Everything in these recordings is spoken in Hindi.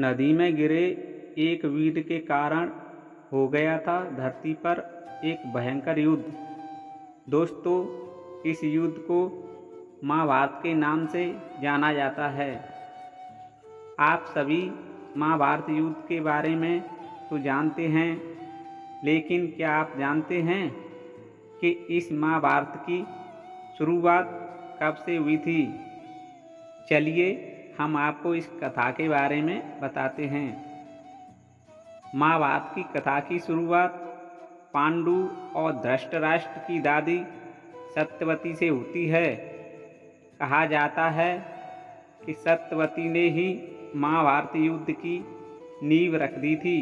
नदी में गिरे एक वीर के कारण हो गया था धरती पर एक भयंकर युद्ध। दोस्तों, इस युद्ध को महाभारत के नाम से जाना जाता है। आप सभी महाभारत युद्ध के बारे में तो जानते हैं, लेकिन क्या आप जानते हैं कि इस महाभारत की शुरुआत कब से हुई थी? चलिए हम आपको इस कथा के बारे में बताते हैं। महाभारत की कथा की शुरुआत पांडु और धृतराष्ट्र की दादी सत्यवती से होती है। कहा जाता है कि सत्यवती ने ही महाभारत युद्ध की नींव रख दी थी।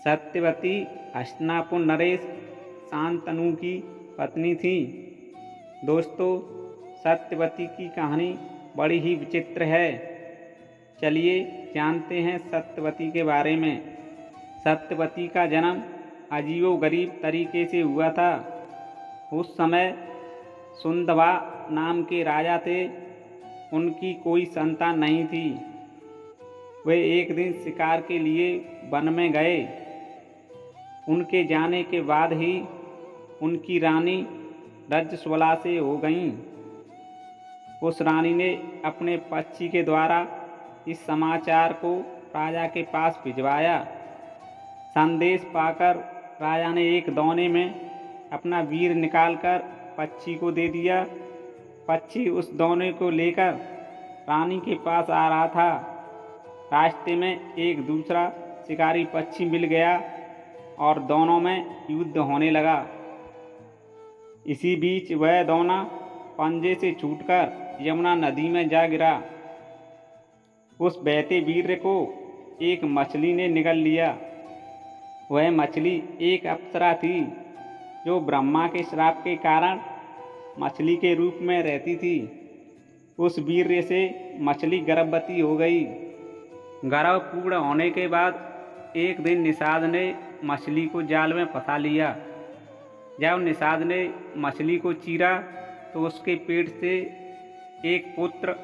सत्यवती हस्तिनापुर नरेश शांतनु की पत्नी थी। दोस्तों, सत्यवती की कहानी बड़ी ही विचित्र है। चलिए जानते हैं सत्यवती के बारे में। सत्यवती का जन्म अजीबोगरीब तरीके से हुआ था। उस समय सुंदवा नाम के राजा थे। उनकी कोई संतान नहीं थी। वे एक दिन शिकार के लिए वन में गए। उनके जाने के बाद ही उनकी रानी रज्ज्वला से हो गईं। उस रानी ने अपने पक्षी के द्वारा इस समाचार को राजा के पास भिजवाया। संदेश पाकर राजा ने एक दौने में अपना वीर निकालकर पक्षी को दे दिया। पक्षी उस दौने को लेकर रानी के पास आ रहा था। रास्ते में एक दूसरा शिकारी पक्षी मिल गया और दोनों में युद्ध होने लगा। इसी बीच वह दौना पंजे से छूटकर यमुना नदी में जा गिरा। उस बहते वीर को एक मछली ने निगल लिया। वह मछली एक अप्सरा थी जो ब्रह्मा के श्राप के कारण मछली के रूप में रहती थी। उस वीर से मछली गर्भवती हो गई। गर्भ पूर्ण होने के बाद एक दिन निषाद ने मछली को जाल में फंसा लिया। जब निषाद ने मछली को चीरा तो उसके पेट से एक पुत्र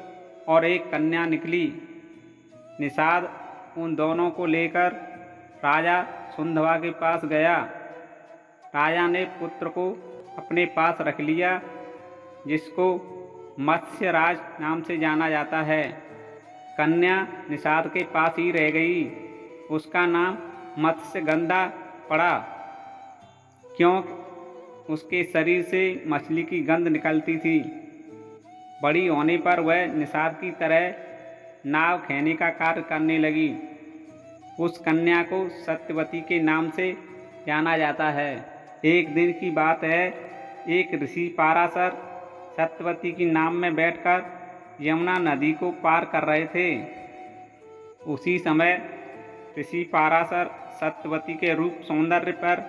और एक कन्या निकली। निषाद उन दोनों को लेकर राजा सुंदवा के पास गया। राजा ने पुत्र को अपने पास रख लिया, जिसको मत्स्यराज नाम से जाना जाता है। कन्या निषाद के पास ही रह गई। उसका नाम मत्स्यगंधा पड़ा, क्योंकि उसके शरीर से मछली की गंध निकलती थी। बड़ी होने पर वह निषाद की तरह नाव खेने का कार्य करने लगी। उस कन्या को सत्यवती के नाम से जाना जाता है। एक दिन की बात है, एक ऋषि पाराशर सत्यवती की नाव में बैठकर यमुना नदी को पार कर रहे थे। उसी समय ऋषि पाराशर सत्यवती के रूप सौंदर्य पर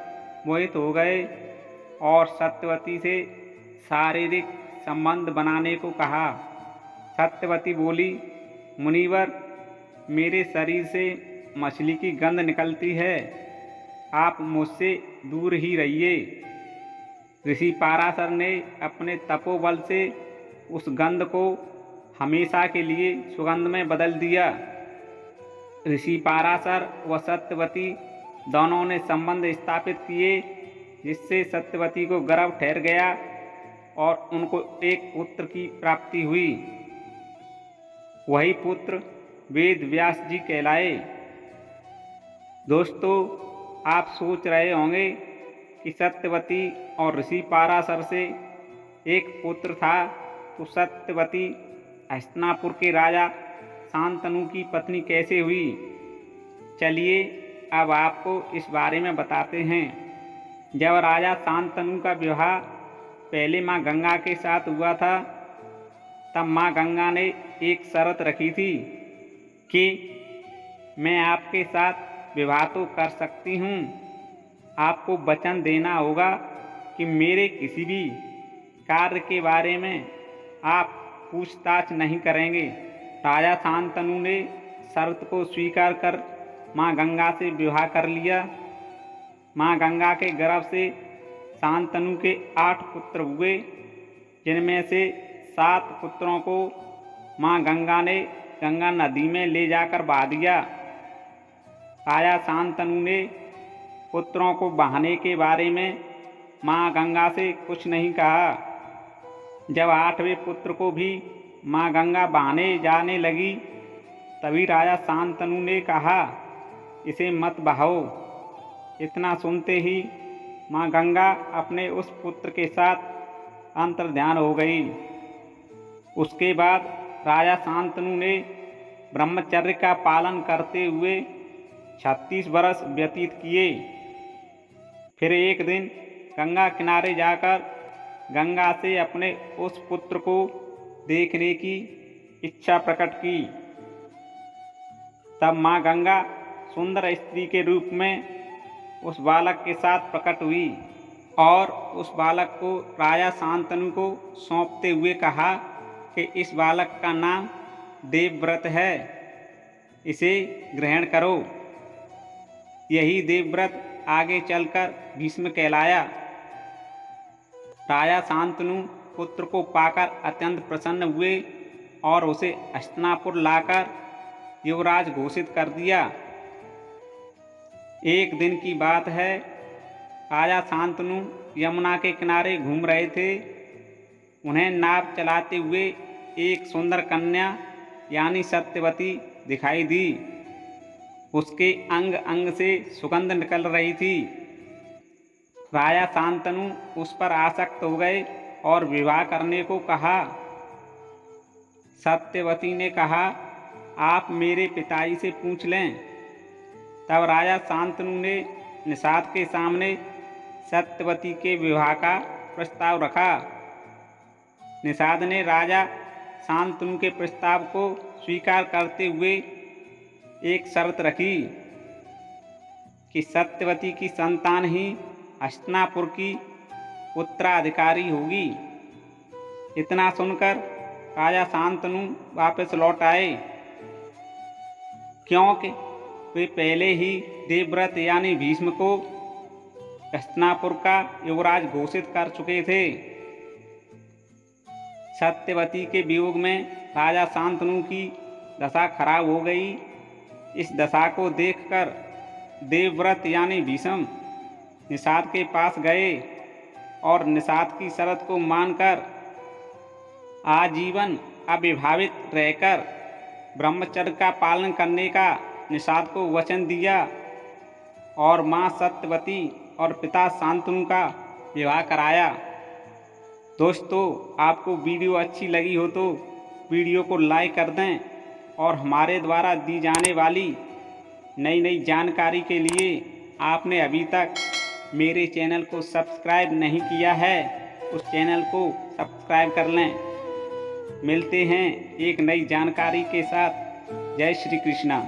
मोहित हो गए और सत्यवती से शारीरिक संबंध बनाने को कहा। सत्यवती बोली, मुनिवर, मेरे शरीर से मछली की गंध निकलती है, आप मुझसे दूर ही रहिए। ऋषि पाराशर ने अपने तपोबल से उस गंध को हमेशा के लिए सुगंध में बदल दिया। ऋषि पाराशर व सत्यवती दोनों ने संबंध स्थापित किए, जिससे सत्यवती को गर्भ ठहर गया और उनको एक पुत्र की प्राप्ति हुई। वही पुत्र वेद व्यास जी कहलाए। दोस्तों, आप सोच रहे होंगे कि सत्यवती और ऋषि पाराशर से एक पुत्र था, तो सत्यवती हस्तिनापुर के राजा शांतनु की पत्नी कैसे हुई? चलिए अब आपको इस बारे में बताते हैं। जब राजा शांतनु का विवाह पहले माँ गंगा के साथ हुआ था, तब माँ गंगा ने एक शर्त रखी थी कि मैं आपके साथ विवाह तो कर सकती हूँ, आपको वचन देना होगा कि मेरे किसी भी कार्य के बारे में आप पूछताछ नहीं करेंगे। राजा शांतनु ने शर्त को स्वीकार कर माँ गंगा से विवाह कर लिया। माँ गंगा के गर्भ से शांतनु के 8 पुत्र हुए, जिनमें से 7 पुत्रों को माँ गंगा ने गंगा नदी में ले जाकर बहा दिया। राजा शांतनु ने पुत्रों को बहाने के बारे में माँ गंगा से कुछ नहीं कहा। जब 8वें पुत्र को भी माँ गंगा बहाने जाने लगी तभी राजा शांतनु ने कहा, इसे मत बहाओ। इतना सुनते ही माँ गंगा अपने उस पुत्र के साथ अंतर्ध्यान हो गई। उसके बाद राजा शांतनु ने ब्रह्मचर्य का पालन करते हुए 36 वर्ष व्यतीत किए। फिर एक दिन गंगा किनारे जाकर गंगा से अपने उस पुत्र को देखने की इच्छा प्रकट की। तब माँ गंगा सुंदर स्त्री के रूप में उस बालक के साथ प्रकट हुई और उस बालक को राजा शांतनु को सौंपते हुए कहा कि इस बालक का नाम देवव्रत है, इसे ग्रहण करो। यही देवव्रत आगे चलकर भीष्म कहलाया। राजा शांतनु पुत्र को पाकर अत्यंत प्रसन्न हुए और उसे हस्तिनापुर लाकर युवराज घोषित कर दिया। एक दिन की बात है, राजा शांतनु यमुना के किनारे घूम रहे थे। उन्हें नाव चलाते हुए एक सुंदर कन्या यानी सत्यवती दिखाई दी। उसके अंग अंग से सुगंध निकल रही थी। राजा शांतनु उस पर आसक्त हो गए और विवाह करने को कहा। सत्यवती ने कहा, आप मेरे पिताजी से पूछ लें। तब राजा शांतनु ने निषाद के सामने सत्यवती के विवाह का प्रस्ताव रखा। निषाद ने राजा शांतनु के प्रस्ताव को स्वीकार करते हुए एक शर्त रखी कि सत्यवती की संतान ही हस्तिनापुर की उत्तराधिकारी होगी। इतना सुनकर राजा शांतनु वापस लौट आए, क्योंकि वे पहले ही देवव्रत यानी भीष्म को हस्तिनापुर का युवराज घोषित कर चुके थे। सत्यवती के वियोग में राजा शांतनु की दशा खराब हो गई। इस दशा को देखकर देवव्रत यानी भीष्म निषाद के पास गए और निषाद की शर्त को मानकर आजीवन अविवाहित रहकर ब्रह्मचर्य का पालन करने का निषाद को वचन दिया और माँ सत्यवती और पिता शांतनु का विवाह कराया। दोस्तों, आपको वीडियो अच्छी लगी हो तो वीडियो को लाइक कर दें और हमारे द्वारा दी जाने वाली नई जानकारी के लिए आपने अभी तक मेरे चैनल को सब्सक्राइब नहीं किया है, उस चैनल को सब्सक्राइब कर लें। मिलते हैं एक नई जानकारी के साथ। जय श्री कृष्णा।